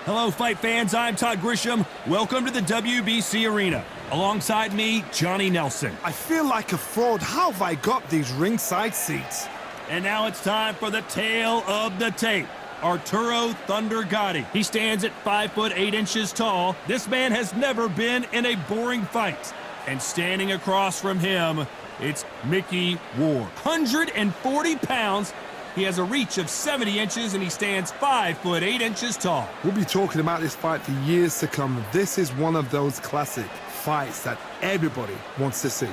Hello, fight fans. I'm Todd Grisham. Welcome to the WBC Arena. Alongside me, Johnny Nelson. I feel like a fraud. How have I got these ringside seats? And now it's time for the tale of the tape. Arturo Thunder Gatti. He stands at 5 foot 8 inches tall. This man has never been in a boring fight. And standing across from him, it's Micky Ward. 140 pounds. He has a reach of 70 inches and he stands 5 foot 8 inches tall. We'll be talking about this fight for years to come. This is one of those classic fights that everybody wants to see.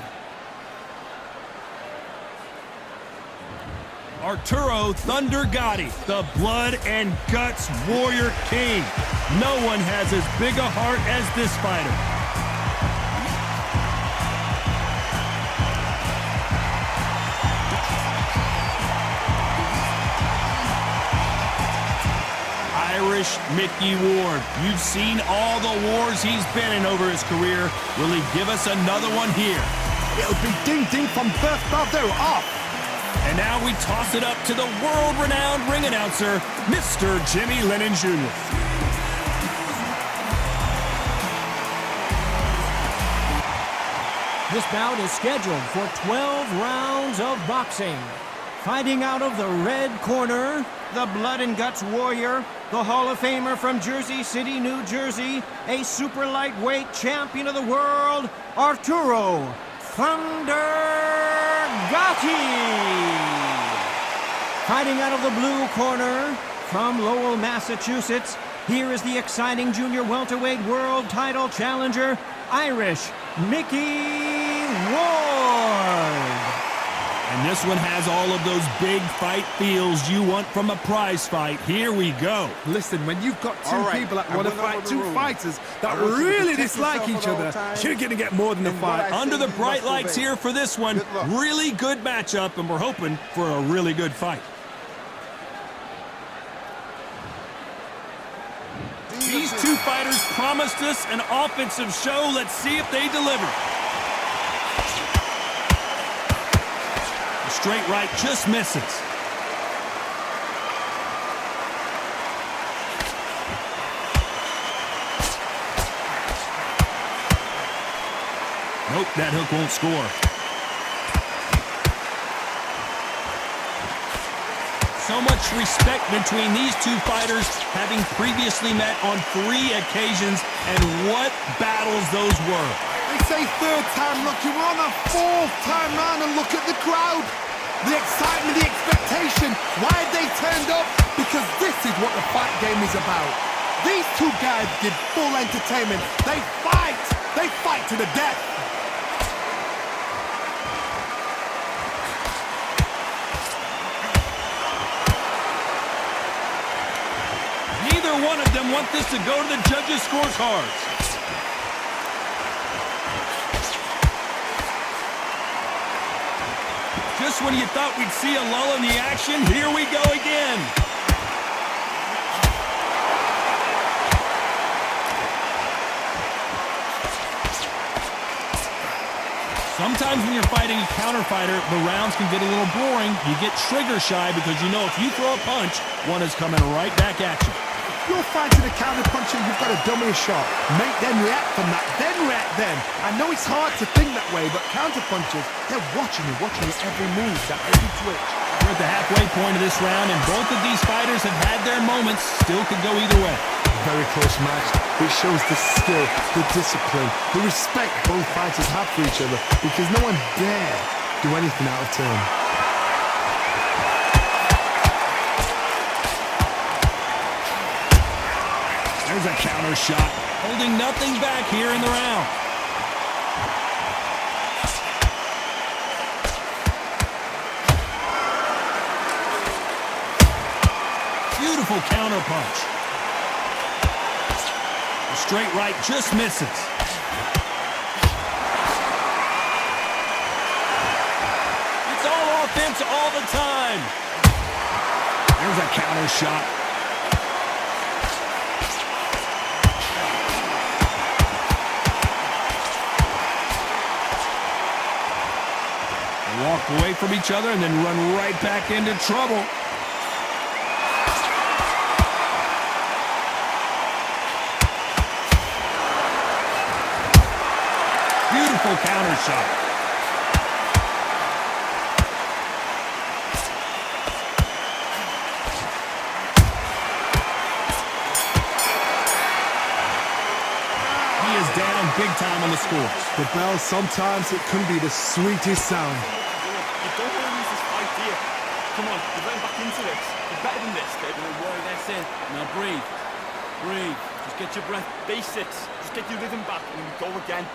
Arturo Thunder Gatti, the blood and guts warrior king. No one has as big a heart as this fighter. Irish Micky Ward. You've seen all the wars he's been in over his career. Will he give us another one here? It'll be ding-ding from Beth Baldo off. And now we toss it up to the world-renowned ring announcer, Mr. Jimmy Lennon Jr. This bout is scheduled for 12 rounds of boxing. Fighting out of the red corner, the blood and guts warrior, the Hall of Famer from Jersey City, New Jersey, a super lightweight champion of the world, Arturo Thunder Gatti. Fighting out of the blue corner, from Lowell, Massachusetts, here is the exciting junior welterweight world title challenger, Irish Micky Ward. And this one has all of those big fight feels you want from a prize fight. Here we go. Listen, when you've got two people that want to fight, two fighters that really dislike each other, you're going to get more than a fight. Under the bright lights here for this one. Really good matchup, and we're hoping for a really good fight. These two fighters promised us an offensive show. Let's see if they deliver. The straight right just misses. Nope, that hook won't score. So much respect between these two fighters, having previously met on 3 occasions, and what battles those were. They say third time lucky. We're on our 4th time round, and look at the crowd. The excitement, the expectation. Why have they turned up? Because this is what the fight game is about. These two guys give full entertainment. They fight. They fight to the death. Neither one of them want this to go to the judges' scorecards. Just when you thought we'd see a lull in the action, here we go again. Sometimes when you're fighting a counter fighter, the rounds can get a little boring. You get trigger shy because you know if you throw a punch, one is coming right back at you. You're fighting a counter puncher, you've got to dummy a shot. Make them react from that, then react then. I know it's hard to think that way, but counter punchers, they're watching you every move, that every twitch. We're at the halfway point of this round, and both of these fighters have had their moments. Still could go either way. Very close match. It shows the skill, the discipline, the respect both fighters have for each other, because no one dare do anything out of turn. There's a counter shot, holding nothing back here in the round. Beautiful counter punch. The straight right just misses. It's all offense all the time. There's a counter shot. Walk away from each other and then run right back into trouble. Beautiful counter shot. He is down big time on the score. The bell, sometimes it can be the sweetest sound. You don't want to lose this fight, do you? Come on, you're getting back into this. You're better than this, kid. Don't worry, that's it. Now breathe. Breathe. Just get your breath. Basics. Just get your rhythm back and go again.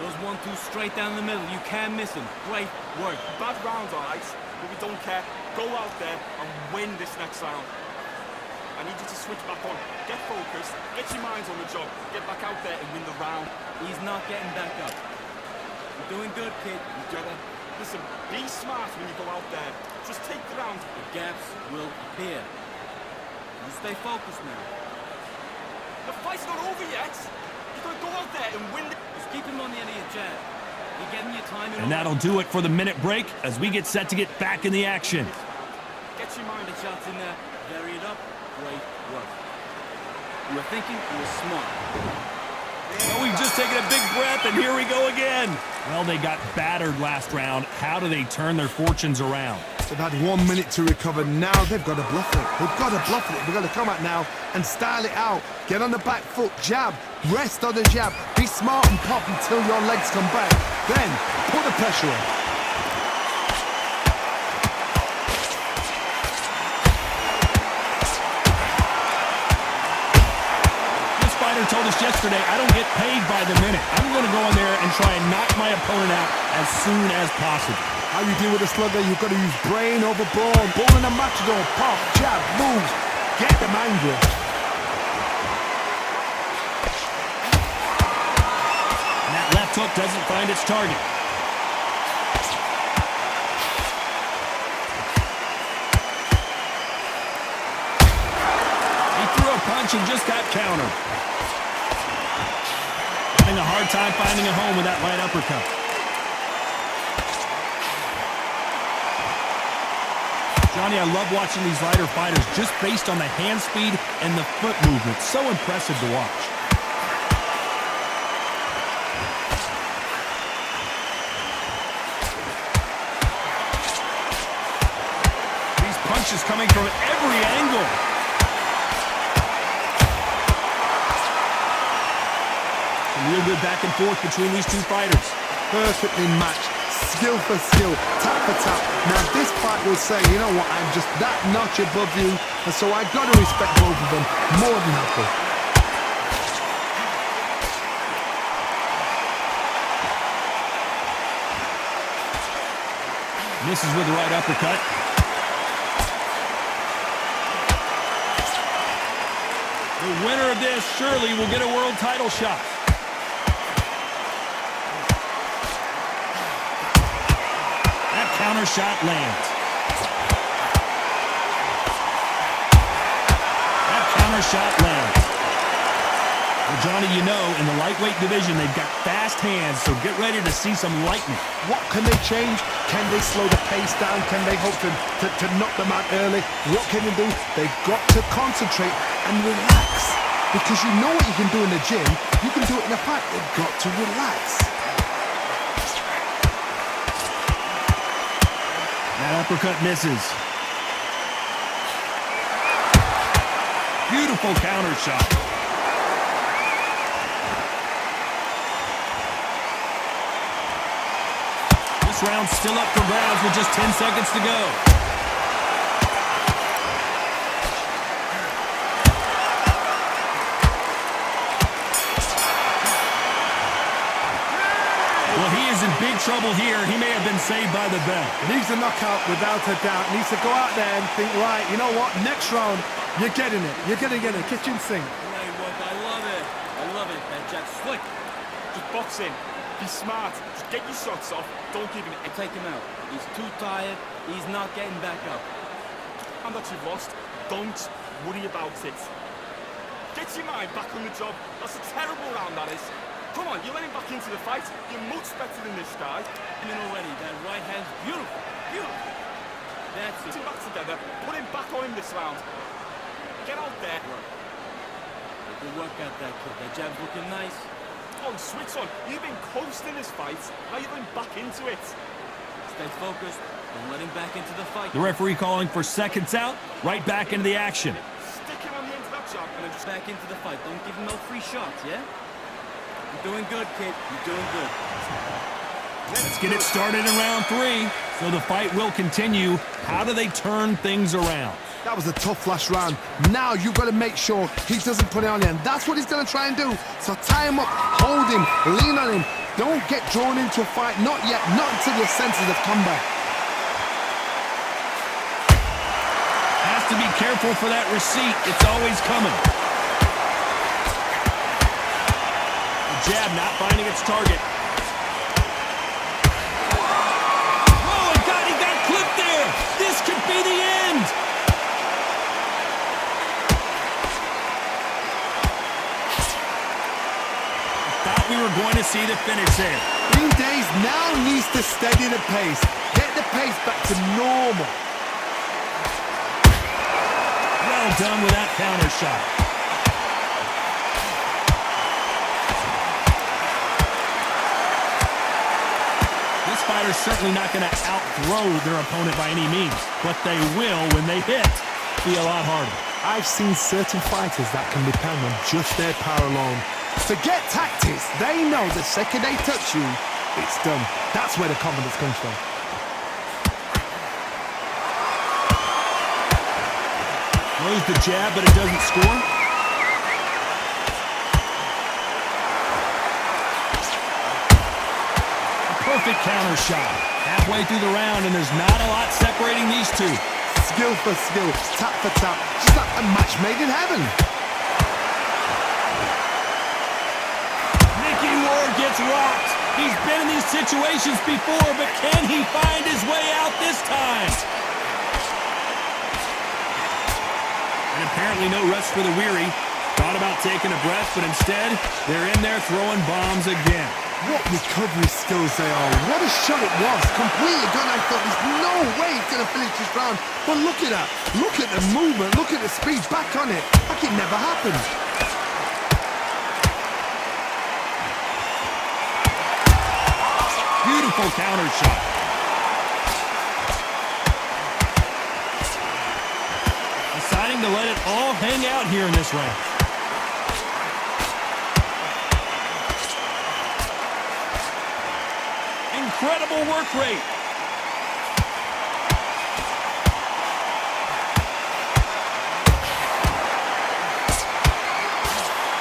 Those 1-2 straight down the middle. You can't miss them. Great work. Bad rounds, all right, but we don't care. Go out there and win this next round. I need you to switch back on. Get focused. Get your minds on the job. Get back out there and win the round. He's not getting back up. You're doing good, kid. You gotta... Listen, be smart when you go out there. Just take the round. The gaps will appear. You stay focused now. The fight's not over yet. You're gonna go out there and win. Just keep him on the end of your jab. You're getting your time in. And that'll do it for the minute break as we get set to get back in the action. Get your mind. The shots in there. Vary it up. Great work. You were thinking, you were smart. Well, we've just taken a big breath, and here we go again. Well, they got battered last round. How do they turn their fortunes around? They've had 1 minute to recover. Now they've got to bluff it. They've got to bluff it. They've got to come out now and style it out. Get on the back foot, jab, rest on the jab. Be smart and pop until your legs come back. Then put the pressure on. Told us yesterday, I don't get paid by the minute. I'm going to go in there and try and knock my opponent out as soon as possible. How you deal with a slugger, you've got to use brain over ball. Ball in a matador, pop, jab, moves. Get them angry. And that left hook doesn't find its target. He threw a punch and just got countered. Having a hard time finding a home with that light uppercut. Johnny, I love watching these lighter fighters just based on the hand speed and the foot movement. So impressive to watch. These punches coming from every angle. Real good back and forth between these two fighters. Perfectly matched, skill for skill, tap for tap. Now this fight will say, you know what, I'm just that notch above you, and so I got to respect both of them more than happy. Misses with the right uppercut. The winner of this surely will get a world title shot. Counter shot lands. That counter shot lands. Well, Johnny, you know, in the lightweight division, they've got fast hands, so get ready to see some lightning. What can they change? Can they slow the pace down? Can they hope to knock them out early? What can they do? They've got to concentrate and relax. Because you know what you can do in the gym, you can do it in a fight. They've got to relax. That uppercut misses. Beautiful counter shot. This round's still up for grabs with just 10 seconds to go. Well, he is in big trouble here. He may have been saved by the bell. Needs a knockout without a doubt. Needs to go out there and think, right, you know what, next round, you're getting it. You're going to get it. Kitchen sink. Great work. I love it. I love it. That jab slick. Just box in. Be smart. Just get your shots off. Don't give him it. Take him out. He's too tired. He's not getting back up. And that you've lost, don't worry about it. Get your mind back on the job. That's a terrible round, that is. Come on, you're letting back into the fight. You're much better than this guy. I mean, already, that right hand's beautiful. Beautiful. That's Put it. him back together. Put him back on him this round. Get out there. Good work out there, kid. That jab's looking nice. on, switch on. You've been coasting this fight. Now you're going back into it. Stay focused. Don't let him back into the fight. The referee calling for seconds out, right back into the action. Stick him on the end of that jab and then just Back into the fight. Don't give him no free shots, yeah? You're doing good, kid. You're doing good. Let's get it started in round 3. So the fight will continue. How do they turn things around? That was a tough last round. Now you've got to make sure he doesn't put it on you, and that's what he's going to try and do. So tie him up, hold him, lean on him. Don't get drawn into a fight. Not yet. Not until your senses have come back. Has to be careful for that receipt. It's always coming. The jab not finding its target. Oh, and Gatti got clipped there. This could be the end. Thought we were going to see the finish there. Green Days now needs to steady the pace. Get the pace back to normal. Well done with that counter shot. This fighter's certainly not going to outthrow their opponent by any means, but they will, when they hit, be a lot harder. I've seen certain fighters that can depend on just their power alone. Forget tactics. They know the second they touch you, it's done. That's where the confidence comes from. Throws the jab, but it doesn't score. A perfect counter shot. Halfway through the round, and there's not a lot separating these two. Skill for skill, tap for tap. Just like a match made in heaven. Micky gets rocked. He's been in these situations before, but can he find his way out this time? And apparently no rest for the weary. Thought about taking a breath, but instead, they're in there throwing bombs again. What recovery skills they are. What a shot it was. Completely done. I thought there's no way he's going to finish this round. But look at that. Look at the movement. Look at the speed. Back on it. Like it never happened. Beautiful counter shot. Deciding to let it all hang out here in this round. Incredible work rate.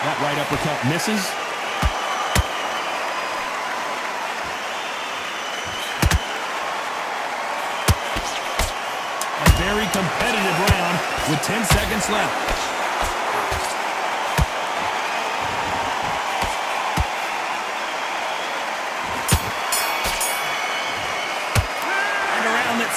That right uppercut misses. A very competitive round with 10 seconds left.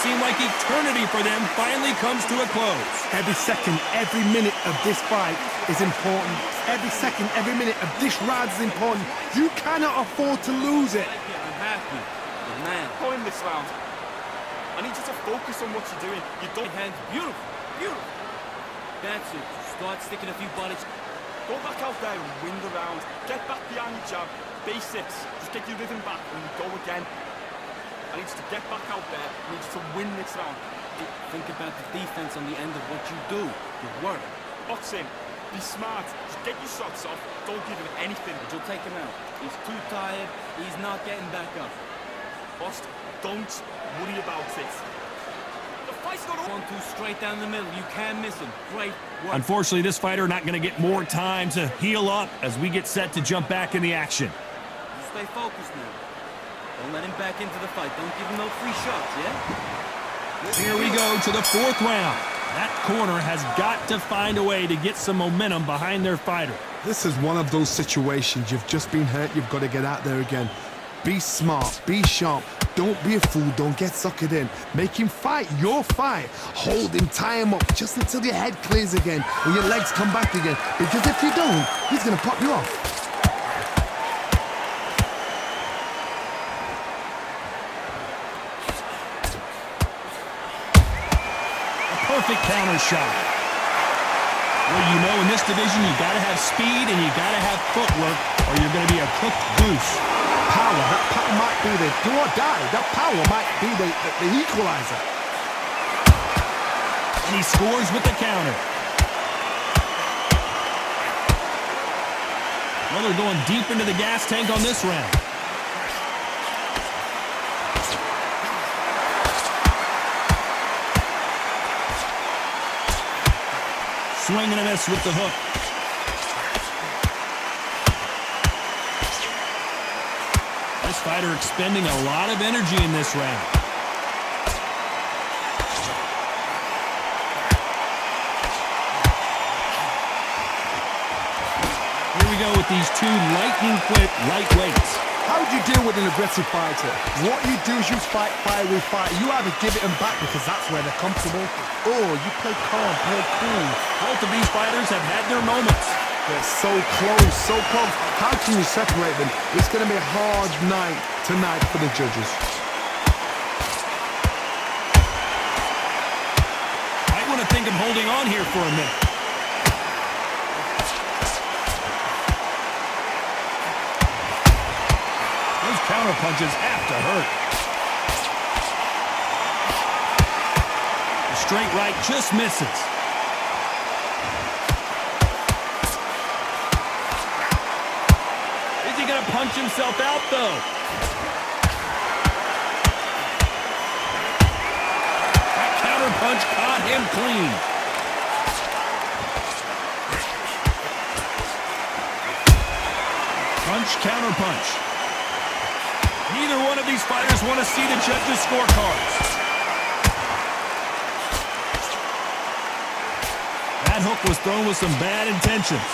Seemed like eternity for them finally comes to a close. Every second, every minute of this fight is important. Every second, every minute of this round is important. You cannot afford to lose it. I'm happy. But man, go in this round. I need you to focus on what you're doing. You don't hands beautiful, beautiful. That's it. Start sticking a few bodies. Go back out there and win the round. Get back behind your jab. Basics. Just get your rhythm back and go again. I need you to get back out there. I need you to win this round. Think about the defense on the end of what you do. Your work. Box in. Be smart. Just get your shots off. Don't give him anything. But you'll take him out. He's too tired. He's not getting back up. Boss, don't worry about it. The fight's not over. 1-2 straight down the middle. You can't miss him. Great work. Unfortunately, this fighter not going to get more time to heal up as we get set to jump back in the action. You stay focused now. Don't let him back into the fight. Don't give him no free shots, yeah? Here we go to the fourth round. That corner has got to find a way to get some momentum behind their fighter. This is one of those situations. You've just been hurt. You've got to get out there again. Be smart. Be sharp. Don't be a fool. Don't get suckered in. Make him fight your fight. Hold him. Tie him up just until your head clears again and your legs come back again. Because if you don't, he's going to pop you off. Perfect counter shot. Well, you know, in this division, you got to have speed and you got to have footwork, or you're going to be a cooked goose. Power, that power might be the do or die. That power might be the equalizer. And he scores with the counter. Well, they're going deep into the gas tank on this round. Swing and a miss with the hook. This fighter expending a lot of energy in this round. Here we go with these two lightning-quick lightweights. How do you deal with an aggressive fighter? What you do is you fight fire with fire. You either give it them back because that's where they're comfortable, or you play calm, play cool. Both of these fighters have had their moments. They're so close, so close. How can you separate them? It's going to be a hard night tonight for the judges. Might want to think of holding on here for a minute. Those counter punches have to hurt. The straight right just misses. Is he going to punch himself out, though? That counter punch caught him clean. Punch, counter punch. Neither one of these fighters want to see the judges' scorecards. That hook was thrown with some bad intentions.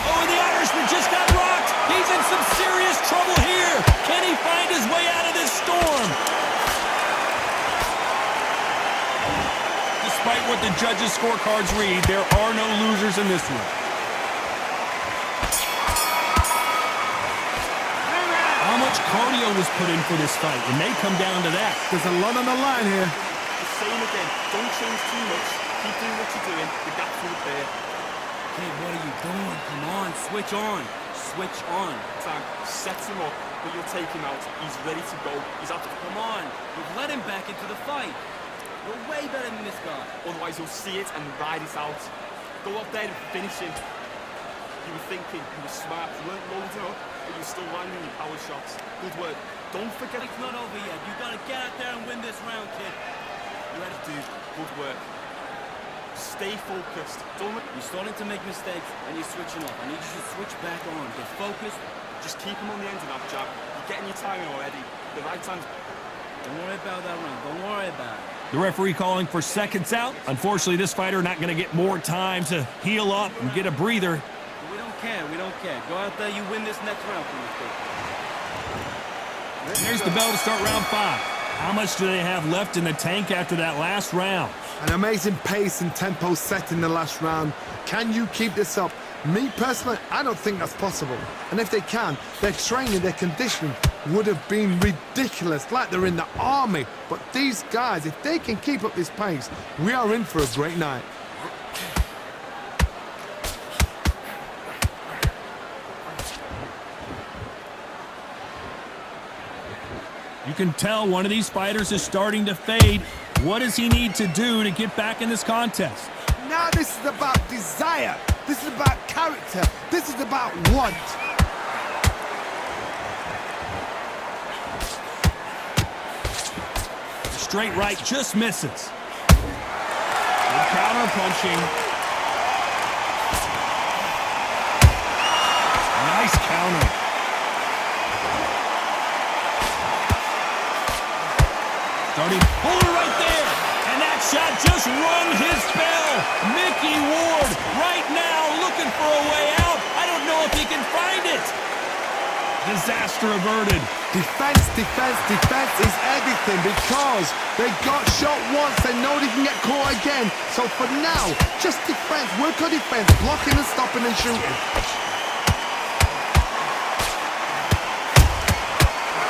Oh, and the Irishman just got rocked. He's in some serious trouble here. Can he find his way out of this storm? Despite what the judges' scorecards read, there are no losers in this one. How much cardio was put in for this fight? It may come down to that. There's a lot on the line here. The same again. Don't change too much. Keep doing what you're doing. The gap's right there. Kid, what are you doing? Come on, switch on. Switch on. Time. Set him up, but you'll take him out. He's ready to go. He's out. Come on. You've let him back into the fight. You're way better than this guy. Otherwise, you'll see it and ride it out. Go up there and finish him. You were thinking, you were smart, you weren't loading up, but you're still landing your power shots. Good work. Don't forget. It's not over yet. You gotta get out there and win this round, kid. You ready, dude? Good work. Stay focused. You're starting to make mistakes and you're switching off. I need you to switch back on. Get focused. Just keep him on the end of that jab. You're getting your timing already. The right hand's... Don't worry about that round. Don't worry about it. The referee calling for seconds out. Unfortunately, this fighter not going to get more time to heal up and get a breather. We don't care. We don't care. Go out there. You win this next round for me, kid. Here's the bell to start round 5. How much do they have left in the tank after that last round? An amazing pace and tempo set in the last round. Can you keep this up? Me personally, I don't think that's possible. And if they can, their training, their conditioning would have been ridiculous, like they're in the army. But these guys, if they can keep up this pace, we are in for a great night. You can tell one of these fighters is starting to fade. What does he need to do to get back in this contest? Now this is about desire. This is about character. This is about want. The straight right just misses. Good counter punching. Nice counter. Starting puller right there. And that shot just rung his bell. Micky Ward right now looking for a way out. I don't know if he can find it. Disaster averted. Defense, defense, defense is everything because they got shot once. They know they can get caught again. So for now, just defense. Work on defense. Blocking and stopping and shooting.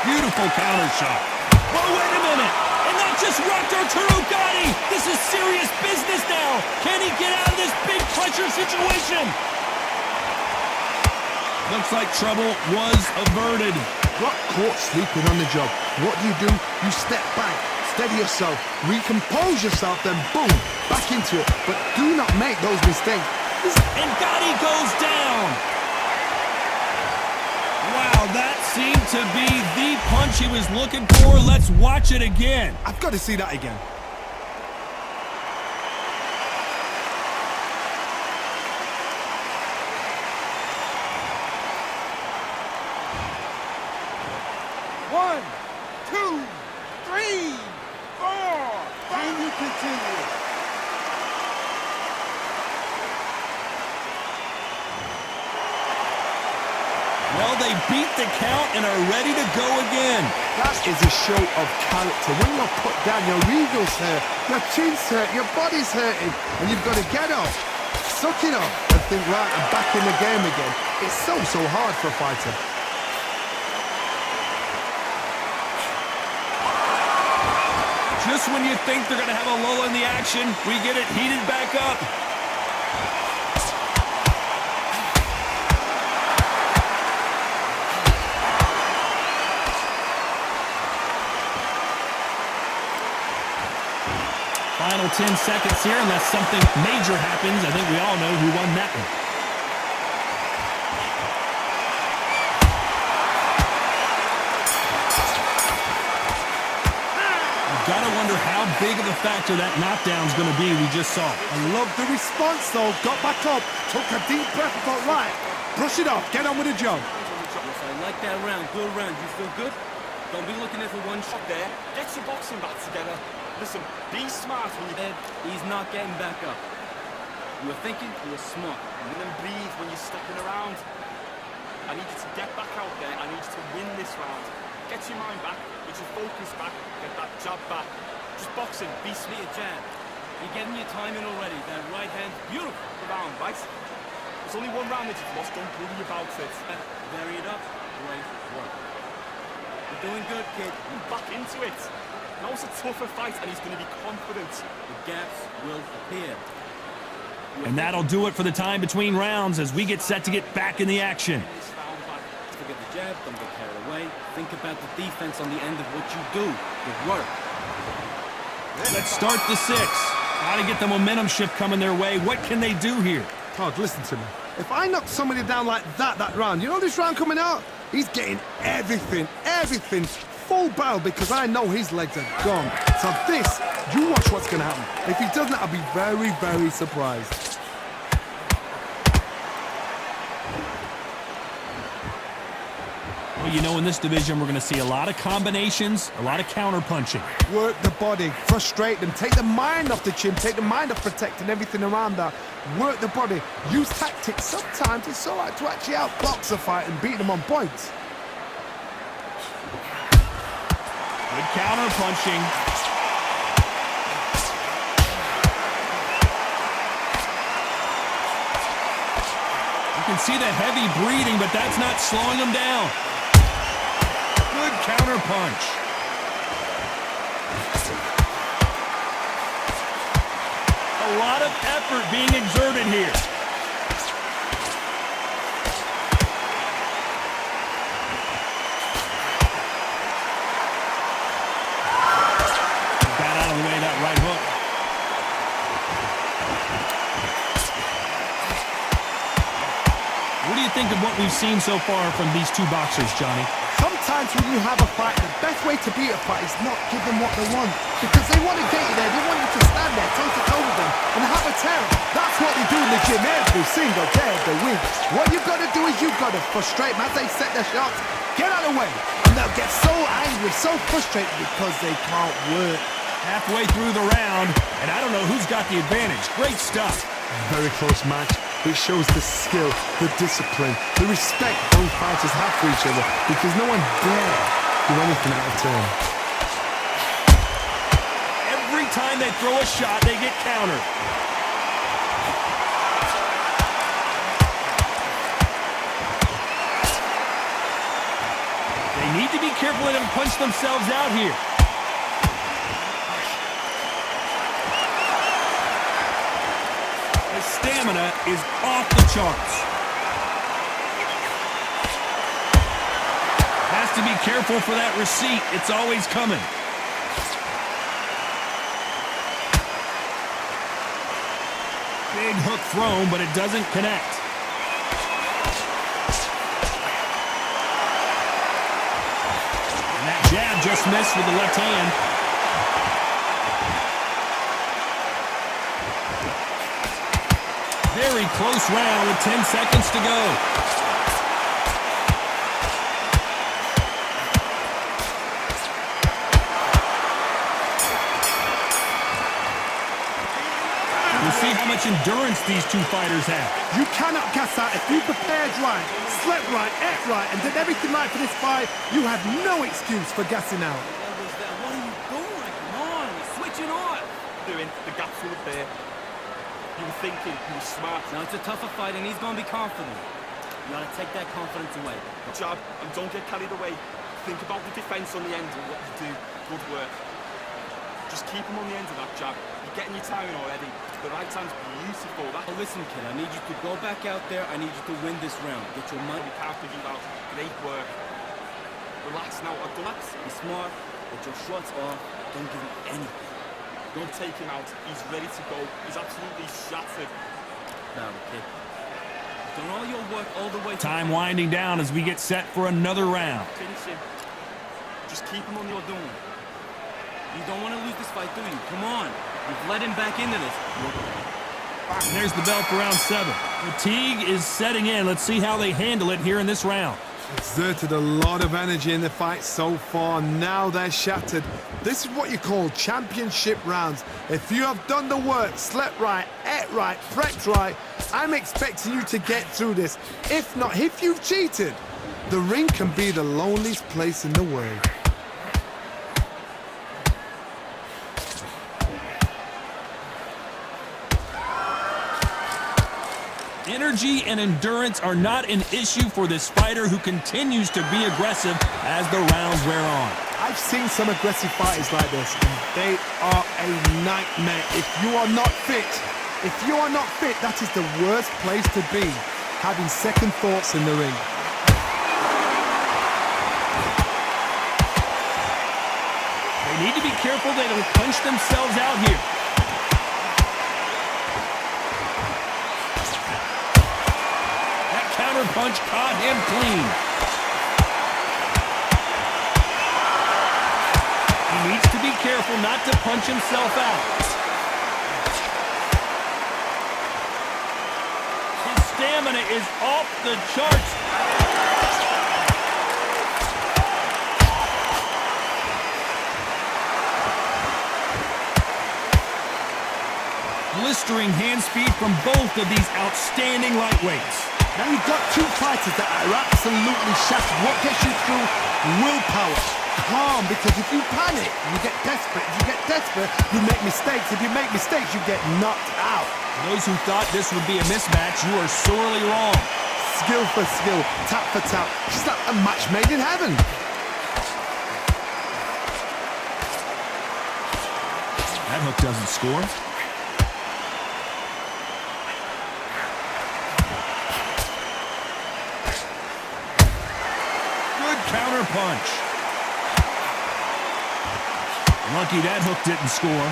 Beautiful counter shot. Whoa, wait a minute. And that just rocked Arturo Gatti. This is serious business now. Can he get out of this big pressure situation? Looks like trouble was averted. Got caught sleeping on the job. What do? You step back, steady yourself, recompose yourself, then boom, back into it. But do not make those mistakes. And Gatti goes down. Wow, that seemed to be the punch he was looking for. Let's watch it again. I've got to see that again. One, two, three, four. Can you continue? Well, they beat the count and are ready to go again. That is a show of character. When you're put down, your ego's hurt, your chin's hurt, your body's hurting, and you've got to get up, suck it up, and think, right, I'm back in the game again. It's so hard for a fighter. Just when you think they're going to have a lull in the action, we get it heated back up. Final 10 seconds here, unless something major happens. I think we all know who won that one. Gotta wonder how big of a factor that knockdown's gonna be we just saw. I love the response, though. Got back up, took a deep breath, thought, right, brush it off, get on with the job. Yes, I like that round. Good round. You feel good? Don't be looking there for one shot there. Get your boxing back together. Listen, be smart when you... He's not getting back up. You were thinking, you were smart. And then breathe when you're stepping around. I need you to get back out there. I need you to win this round. Get your mind back, get your focus back, get that jab back. Just boxing, be Be smart. a jab. You're getting your timing already. That right hand, beautiful. Round, right? There's only one round that you've lost. Don't worry about it. Vary it up. Great work. You're doing good, kid. Back into it. Now it's a tougher fight, and he's going to be confident. The gaps will appear. And that'll do it for the time between rounds as we get set to get back in the action. This round back. Forget the jab, don't get carried away. Think about the defense on the end of what you do. Good work. Let's start the sixth. Got to get the momentum shift coming their way. What can they do here? Todd, listen to me. If I knock somebody down like that round, you know this round coming out? He's getting everything, full barrel, because I know his legs are gone. So this, you watch what's going to happen. If he doesn't, I'll be very, very surprised. Well, you know, in this division, we're going to see a lot of combinations, a lot of counter-punching. Work the body, frustrate them, take the mind off the chin, take the mind off protecting everything around that. Work the body, use tactics. Sometimes it's all right to actually outbox a fight and beat them on points. Good counter-punching. You can see the heavy breathing, but that's not slowing him down. Good counter-punch. A lot of effort being exerted here. Got out of the way of that right hook. What do you think of what we've seen so far from these two boxers, Johnny? Sometimes when you have a fight, the best way to beat a fight is not give them what they want. Because they want to get you there, they want you to stand there, toe-to-toe with them, and have a tear. That's what they do in the gym every single day of the week. What you've got to do is you've got to frustrate them as they set their shots. Get out of the way, and they'll get so angry, so frustrated because they can't work. Halfway through the round, and I don't know who's got the advantage. Great stuff. Very close match. It shows the skill, the discipline, the respect both fighters have for each other, because no one dare do anything out of turn. Every time they throw a shot, they get countered. They need to be careful and punch themselves out here. stamina is off the charts. Has to be careful for that receipt. It's always coming. Big hook thrown, but it doesn't connect. And that jab just missed with the left hand. Very close round with 10 seconds to go. We'll see how much endurance these two fighters have. You cannot gas out. If you prepared right, slept right, ate right, and did everything right for this fight, you have no excuse for gassing out. What are you doing? Come on, you're switching on. Doing the gap's full of beer. You were thinking, you were smart. Now it's a tougher fight and he's gonna be confident. You gotta take that confidence away. Jab, and don't get carried away. Think about the defense on the end and what you do. Good work. Just keep him on the end of that jab. You're getting your timing already. The right hand's beautiful. Oh, listen, kid, I need you to go back out there. I need you to win this round. Get your money. You can't figure it out. Great work. Relax now. Relax. Be smart. Get your shots off. Don't give him anything. Don't take him out. He's ready to go. He's absolutely shattered. Now, kid. Done all your work all the way. Time winding down as we get set for another round. Finish him. Just keep him on your doing. You don't want to lose this fight, do you? Come on. You've led him back into this. And there's the bell for round 7. Fatigue is setting in. Let's see how they handle it here in this round. Exerted a lot of energy in the fight so far. Now they're shattered. This is what you call championship rounds. If you have done the work, slept right, ate right, prepped right, I'm expecting you to get through this. If not, if you've cheated, the ring can be the loneliest place in the world. Energy and endurance are not an issue for this fighter who continues to be aggressive as the rounds wear on. I've seen some aggressive fighters like this, and they are a nightmare. If you are not fit, that is the worst place to be, having second thoughts in the ring. They need to be careful they don't punch themselves out here. Punch caught him clean. He needs to be careful not to punch himself out. His stamina is off the charts. Blistering hand speed from both of these outstanding lightweights. Now you've got two fighters that are absolutely shattered. What gets you through? Willpower. Calm, because if you panic, you get desperate. If you get desperate, you make mistakes. If you make mistakes, you get knocked out. For those who thought this would be a mismatch, you are sorely wrong. Skill for skill, tap for tap. Just like a match made in heaven. That hook doesn't score. Counter punch. Lucky that hook didn't score.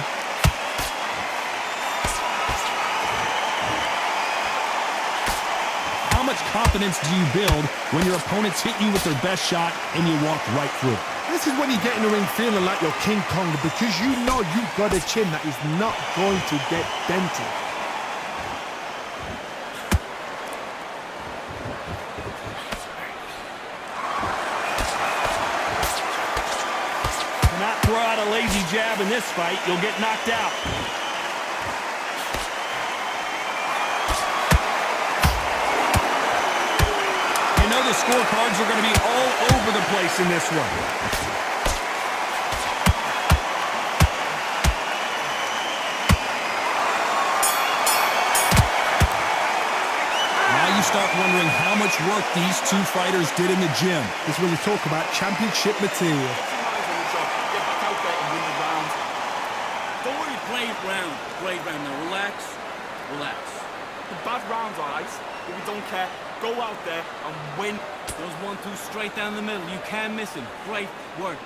How much confidence do you build when your opponents hit you with their best shot and you walk right through? This is when you get in the ring feeling like you're King Kong, because you know you've got a chin that is not going to get dented. Throw out a lazy jab in this fight, you'll get knocked out. You know the scorecards are going to be all over the place in this one. Now you start wondering how much work these two fighters did in the gym. This is when you talk about championship material. Great round. Now relax. The don't care. Go out there and win. Those 1-2 straight down the middle. You can't miss him. Great work.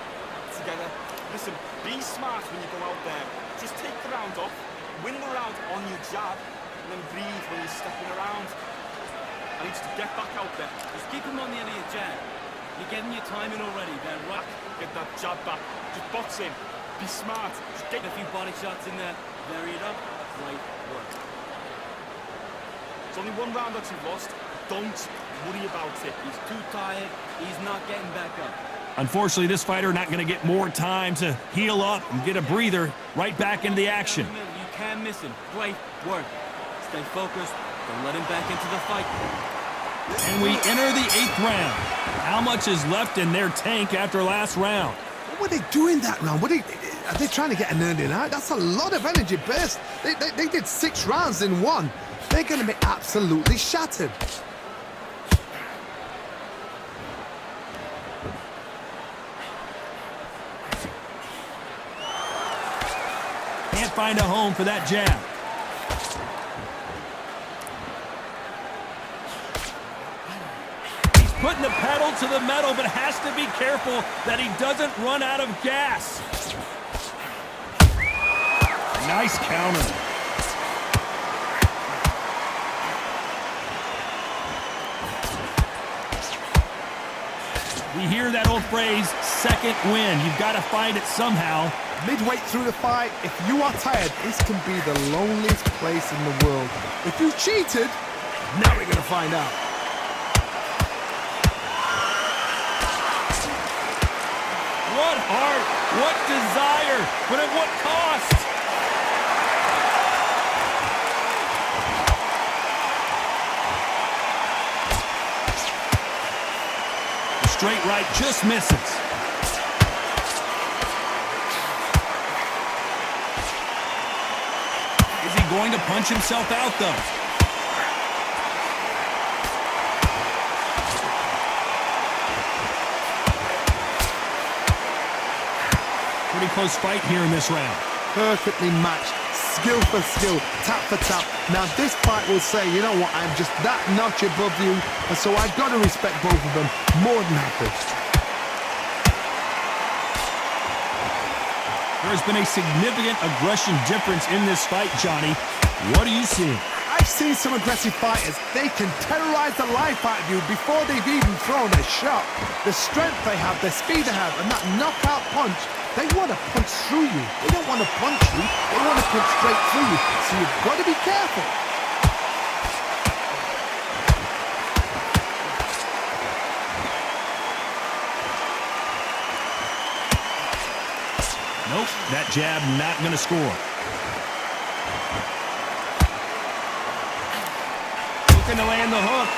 Together. Listen, be smart when you go out there. Just take the round off, win the round on your jab, and then breathe when you're stepping around. I need you to get back out there. Just keep him on the end of your jab. You're getting your timing already. Then right. Get that jab back. Just box in. Be smart. Just Get a few body shots in there. Vary it up. Great work. It's only one round that you've lost. Don't worry about it. He's too tired. He's not getting back up. Unfortunately, this fighter not going to get more time to heal up and get a breather. Right back into the action. You can't miss him. Great work. Stay focused. Don't let him back into the fight. And we enter the 8th round. How much is left in their tank after last round? What were they doing that round? Are they trying to get an earning out? That's a lot of energy burst. They did 6 rounds in one. They're going to be absolutely shattered. Can't find a home for that jab. He's putting the pedal to the metal, but has to be careful that he doesn't run out of gas. Nice counter. We hear that old phrase, second win. You've got to find it somehow. Midway through the fight, if you are tired, this can be the loneliest place in the world. If you cheated, now we're going to find out. What heart, what desire, but at what cost? The straight right just misses. Is he going to punch himself out, though? Pretty close fight here in this round. Perfectly matched, skill for skill, tap for tap. Now this fight will say, you know what, I'm just that notch above you, and so I've got to respect both of them more than happy. There's been a significant aggression difference in this fight, Johnny. What are you seeing? I've seen some aggressive fighters. They can terrorize the life out of you before they've even thrown a shot. The strength they have, the speed they have, and that knockout punch, they want to punch through you. They don't want to punch you. They want to punch straight through you. So you've got to be careful. Nope, that jab not going to score. Looking to land the hook.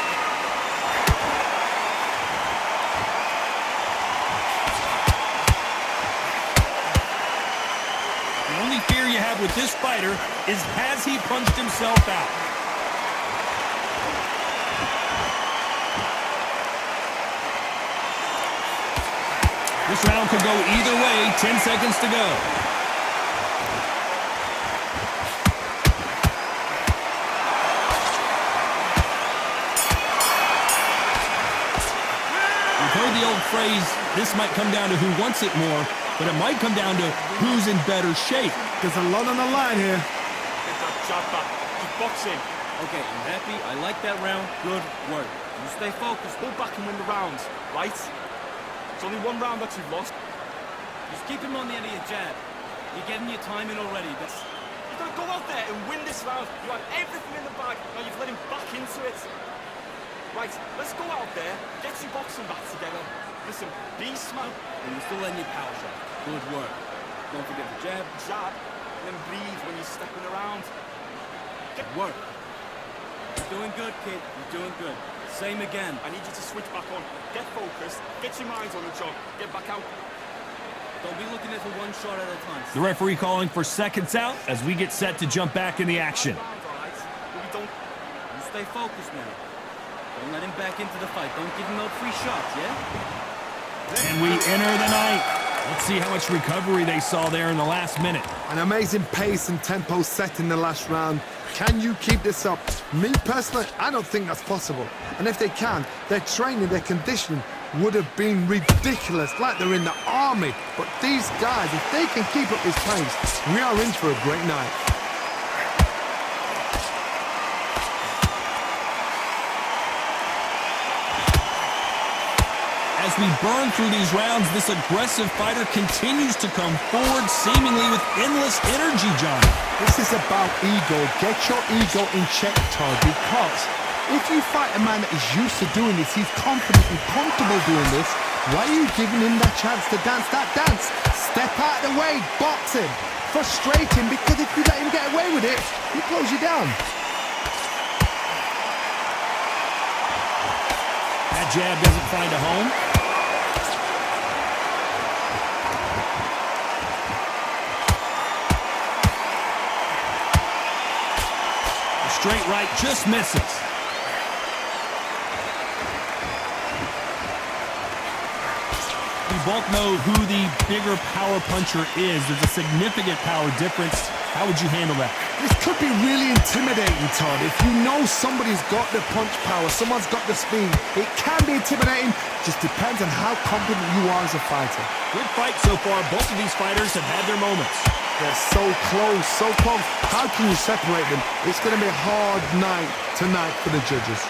The only fear you have with this fighter is, has he punched himself out? This round could go either way. 10 seconds to go. We've heard the old phrase, this might come down to who wants it more, but it might come down to who's in better shape. There's a lot on the line here. Get that jab back. Just box in. Okay, I'm happy. I like that round. Good work. You stay focused. Go back and win the round, right? It's only one round that you've lost. Just keep him on the end of your jab. You're getting your timing already. You've got to go out there and win this round. You had everything in the bag. Now you've let him back into it. Right, let's go out there, get your boxing back together. Listen, be smart. And you're still letting your power shot. Good work. Don't forget the jab. Jab, and then breathe when you're stepping around. Get work. You're doing good, kid. You're doing good. Same again. I need you to switch back on. Get focused, get your minds on the job, get back out. Don't be looking at it one shot at a time. The referee calling for seconds out as we get set to jump back in the action. You stay focused now. Don't let him back into the fight. Don't give him no free shots, yeah? And we enter the ninth. Let's see how much recovery they saw there in the last minute. An amazing pace and tempo set in the last round. Can you keep this up? Me personally, I don't think that's possible. And if they can, their training, their conditioning would have been ridiculous, like they're in the army. But these guys, if they can keep up this pace, we are in for a great night. As we burn through these rounds, this aggressive fighter continues to come forward, seemingly with endless energy, John. This is about ego. Get your ego in check, Todd, because if you fight a man that is used to doing this, he's confident and comfortable doing this, why are you giving him that chance to dance that dance? Step out of the way, box him, frustrate him, because if you let him get away with it, he close you down. That jab doesn't find a home. Straight right just misses. We both know who the bigger power puncher is. There's a significant power difference. How would you handle that? This could be really intimidating, Todd. If you know somebody's got the punch power, someone's got the speed, it can be intimidating. Just depends on how confident you are as a fighter. Good fight so far. Both of these fighters have had their moments. They're so close, so close. How can you separate them? It's going to be a hard night tonight for the judges.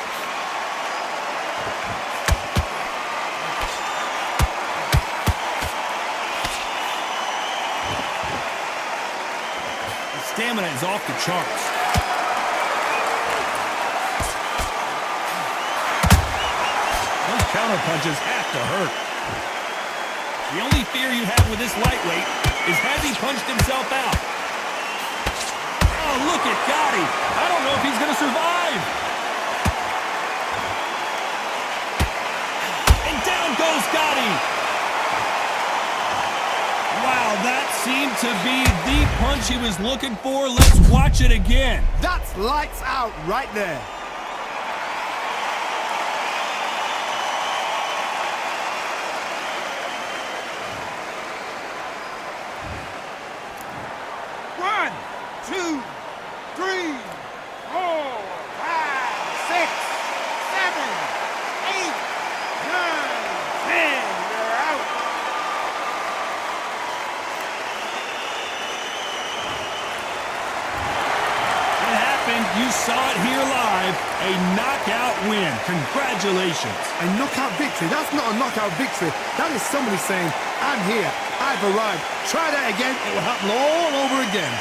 The stamina is off the charts. Those counter punches have to hurt. The only fear you have with this lightweight is has he punched himself out? Oh, look at Gatti. I don't know if he's going to survive. And down goes Gatti. Wow, that seemed to be the punch he was looking for. Let's watch it again. That's lights out right there. You saw it here live, a knockout win. Congratulations. A knockout victory? That's not a knockout victory. That is somebody saying, I'm here, I've arrived. Try that again, it will happen all over again.